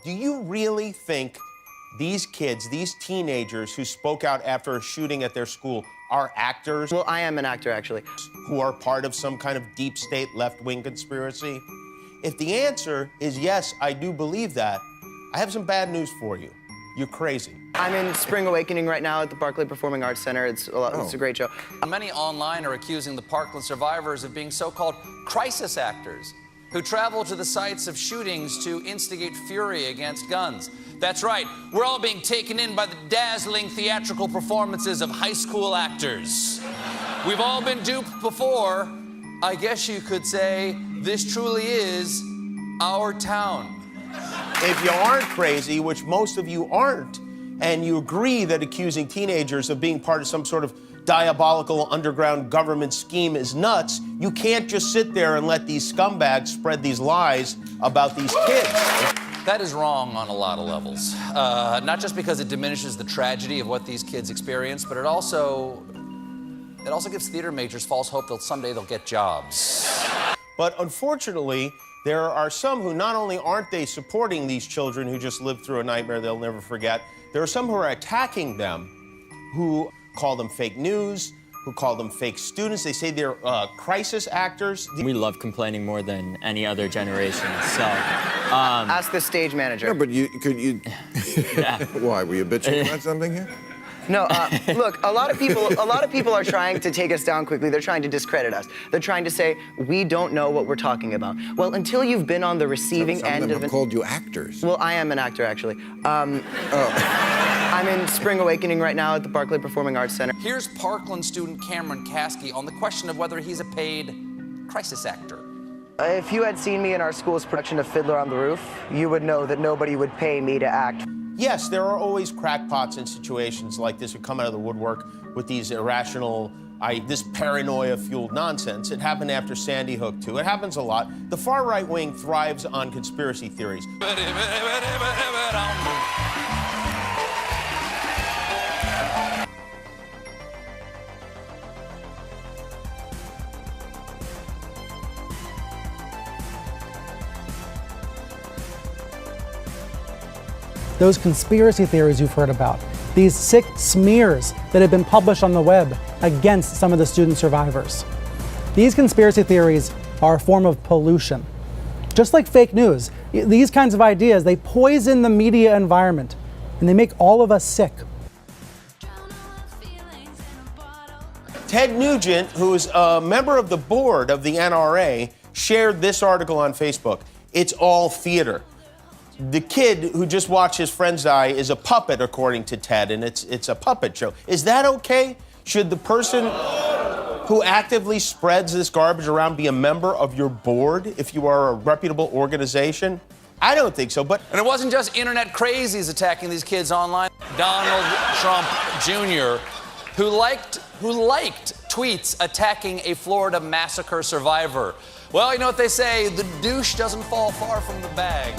Do you really think these kids, these teenagers who spoke out after a shooting at their school are actors? Well, I am an actor, actually. Who are part of some kind of deep state left-wing conspiracy? If the answer is yes, I do believe that, I have some bad news for you. You're crazy. I'm in Spring Awakening right now at the Barclay Performing Arts Center. It's a great show. Many online are accusing the Parkland survivors of being so-called crisis actors who travel to the sites of shootings to instigate fury against guns. That's right, we're all being taken in by the dazzling theatrical performances of high school actors. We've all been duped before. I guess you could say this truly is our town. If you aren't crazy, which most of you aren't, and you agree that accusing teenagers of being part of some sort of diabolical underground government scheme is nuts, you can't just sit there and let these scumbags spread these lies about these kids. That is wrong on a lot of levels. Not just because it diminishes the tragedy of what these kids experience, but it also gives theater majors false hope that someday they'll get jobs. But unfortunately, there are some who not only aren't they supporting these children who just lived through a nightmare they'll never forget, there are some who are attacking them, who call them fake news, who call them fake students. They say they're crisis actors. We love complaining more than any other generation, so... Ask the stage manager. No, but could you... Yeah. Why, were you bitching about something here? No, look, a lot of people are trying to take us down quickly. They're trying to discredit us. They're trying to say, we don't know what we're talking about. Well, until you've been on the receiving Some end of them of have called you actors. Well, I am an actor, actually. I'm in Spring Awakening right now at the Barclay Performing Arts Center. Here's Parkland student Cameron Caskey on the question of whether he's a paid crisis actor. If you had seen me in our school's production of Fiddler on the Roof, you would know that nobody would pay me to act. Yes, there are always crackpots in situations like this who come out of the woodwork with these irrational, this paranoia-fueled nonsense. It happened after Sandy Hook, too. It happens a lot. The far right wing thrives on conspiracy theories. Those conspiracy theories you've heard about, these sick smears that have been published on the web against some of the student survivors. These conspiracy theories are a form of pollution. Just like fake news, these kinds of ideas, they poison the media environment and they make all of us sick. Ted Nugent, who is a member of the board of the NRA, shared this article on Facebook. It's all theater. The kid who just watched his friends die is a puppet, according to Ted, and it's a puppet show. Is that okay? Should the person who actively spreads this garbage around be a member of your board if you are a reputable organization? I don't think so, but... And it wasn't just internet crazies attacking these kids online. Donald Trump Jr., who liked tweets attacking a Florida massacre survivor. Well, you know what they say, the douche doesn't fall far from the bag.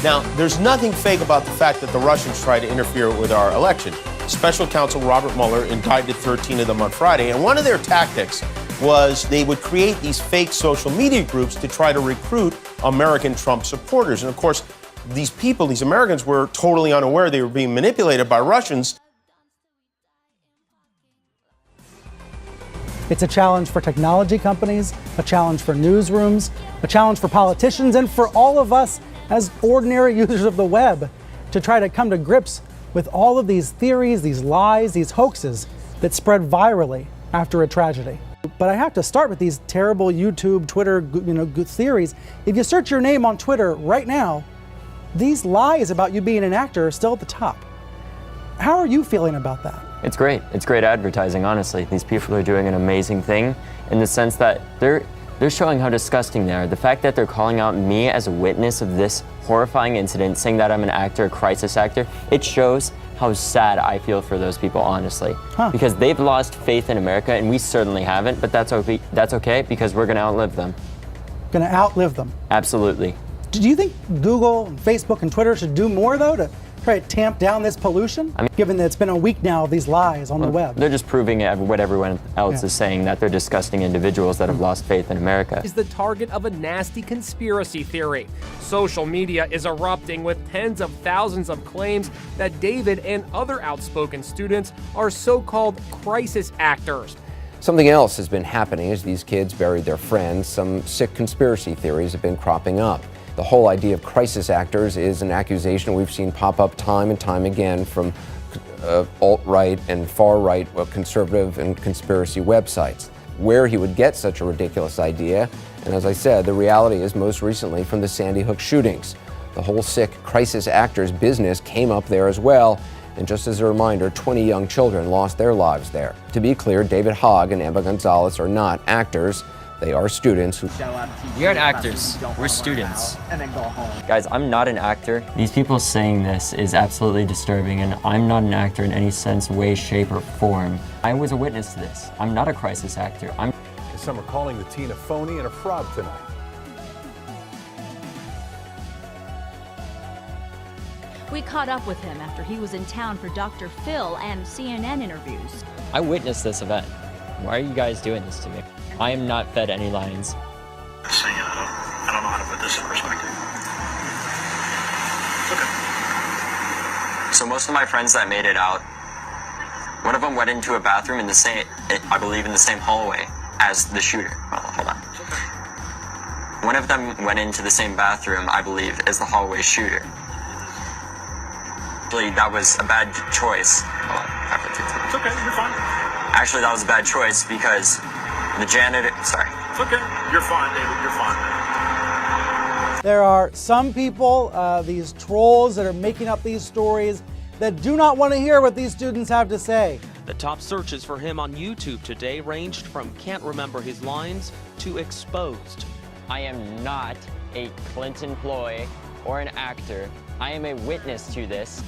Now, there's nothing fake about the fact that the Russians tried to interfere with our election. Special counsel Robert Mueller indicted 13 of them on Friday, and one of their tactics was they would create these fake social media groups to try to recruit American Trump supporters. And of course, these people, these Americans, were totally unaware they were being manipulated by Russians. It's a challenge for technology companies, a challenge for newsrooms, a challenge for politicians, and for all of us as ordinary users of the web to try to come to grips with all of these theories, these lies, these hoaxes that spread virally after a tragedy. But I have to start with these terrible YouTube, Twitter, good theories. If you search your name on Twitter right now, these lies about you being an actor are still at the top. How are you feeling about that? It's great. It's great advertising, honestly. These people are doing an amazing thing in the sense that they're showing how disgusting they are. The fact that they're calling out me as a witness of this horrifying incident, saying that I'm an actor, a crisis actor, it shows how sad I feel for those people, honestly. Because they've lost faith in America, and we certainly haven't, but that's okay because we're gonna outlive them. Gonna outlive them? Absolutely. Do you think Google, Facebook, and Twitter should do more, though, to try to tamp down this pollution? Given that it's been a week now of these lies on the web. They're just proving what everyone else is saying, that they're disgusting individuals that have lost faith in America. Is the target of a nasty conspiracy theory. Social media is erupting with tens of thousands of claims that David and other outspoken students are so-called crisis actors. Something else has been happening as these kids buried their friends. Some sick conspiracy theories have been cropping up. The whole idea of crisis actors is an accusation we've seen pop up time and time again from alt-right and far-right conservative and conspiracy websites. Where he would get such a ridiculous idea, and as I said, the reality is most recently from the Sandy Hook shootings. The whole sick crisis actors business came up there as well. And just as a reminder, 20 young children lost their lives there. To be clear, David Hogg and Emma Gonzalez are not actors. They are students who... We aren't actors, we're students. Guys, I'm not an actor. These people saying this is absolutely disturbing, and I'm not an actor in any sense, way, shape, or form. I was a witness to this. I'm not a crisis actor. Some are calling the teen a phony and a fraud tonight. We caught up with him after he was in town for Dr. Phil and CNN interviews. I witnessed this event. Why are you guys doing this to me? I am not fed any lines. I don't know how to put this in perspective. Okay. So most of my friends that made it out, one of them went into a bathroom in the same, I believe in the same hallway as the shooter. Well, hold on. One of them went into the same bathroom, I believe, as the hallway shooter. Actually, that was a bad choice. It's okay, you're fine. Actually, that was a bad choice because the janitor, sorry. It's okay, you're fine, David, you're fine. There are some people, these trolls that are making up these stories that do not want to hear what these students have to say. The top searches for him on YouTube today ranged from can't remember his lines to exposed. I am not a Clinton ploy or an actor. I am a witness to this.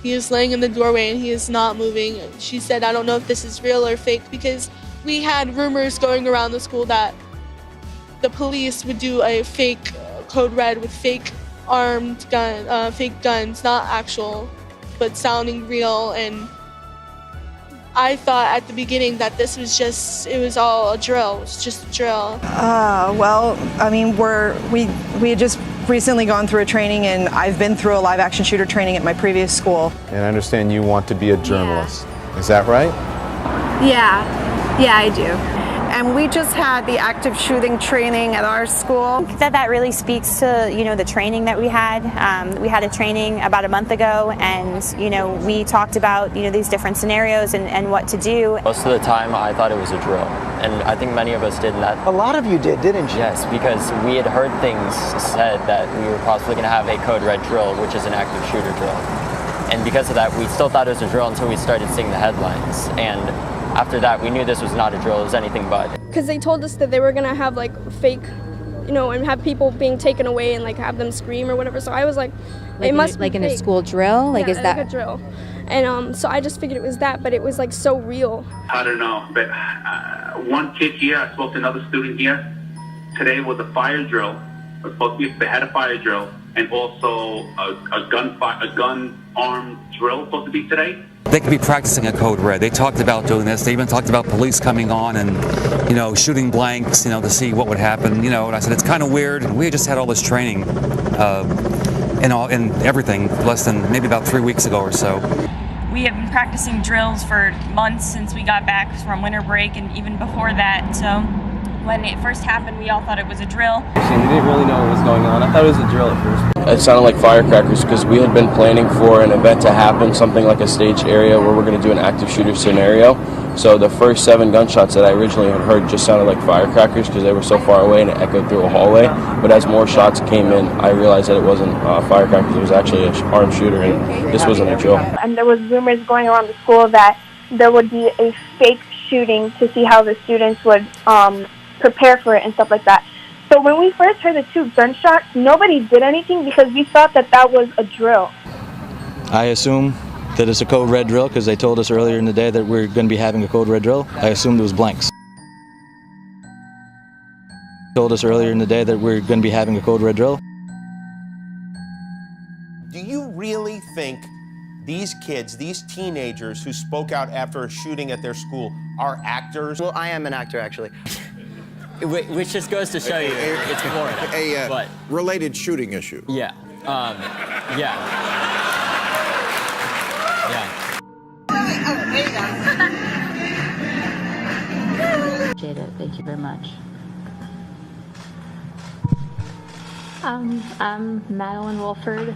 He is laying in the doorway and he is not moving. She said, I don't know if this is real or fake, because we had rumors going around the school that the police would do a fake code red with fake armed gun, fake guns, not actual, but sounding real. And I thought at the beginning that this was just, it was all a drill. It was just a drill. Well, I mean, we had just recently gone through a training, and I've been through a live action shooter training at my previous school. And I understand you want to be a journalist. Yeah. Is that right? Yeah, I do. And we just had the active shooting training at our school. That really speaks to, the training that we had. We had a training about a month ago, and, we talked about, these different scenarios and what to do. Most of the time, I thought it was a drill. And I think many of us did that. A lot of you did, didn't you? Yes, because we had heard things said that we were possibly going to have a code red drill, which is an active shooter drill. And because of that, we still thought it was a drill until we started seeing the headlines. And after that, we knew this was not a drill, it was anything but. Because they told us that they were going to have fake, and have people being taken away and have them scream or whatever. So I was like it must be in a school drill? Is that like a drill? And so I just figured it was that, but it was so real. I don't know, but one kid here, I spoke to another student here. Today was a fire drill. It was supposed to be, they had a fire drill, and also a gun armed drill supposed to be today. They could be practicing a code red. They talked about doing this. They even talked about police coming on and, shooting blanks, to see what would happen. And I said, it's kind of weird. And we just had all this training and everything less than maybe about 3 weeks ago or so. We have been practicing drills for months since we got back from winter break, and even before that. So when it first happened, we all thought it was a drill. We didn't really know what was going on. I thought it was a drill at first. It sounded like firecrackers because we had been planning for an event to happen, something like a staged area where we're going to do an active shooter scenario. So the first 7 gunshots that I originally had heard just sounded like firecrackers because they were so far away and it echoed through a hallway. But as more shots came in, I realized that it wasn't firecrackers, it was actually an armed shooter, and this wasn't a drill. And there was rumors going around the school that there would be a fake shooting to see how the students would prepare for it and stuff like that. So when we first heard the 2 gunshots, nobody did anything because we thought that was a drill. I assume that it's a code red drill because they told us earlier in the day that we're going to be having a code red drill. I assumed it was blanks. Told us earlier in the day that we're going to be having a code red drill. Do you really think these kids, these teenagers who spoke out after a shooting at their school are actors? Well, I am an actor, actually. Which just goes to show you it's Florida. A related shooting issue. Yeah. Yeah. Appreciate it. Thank you very much. I'm Madeline Wolford.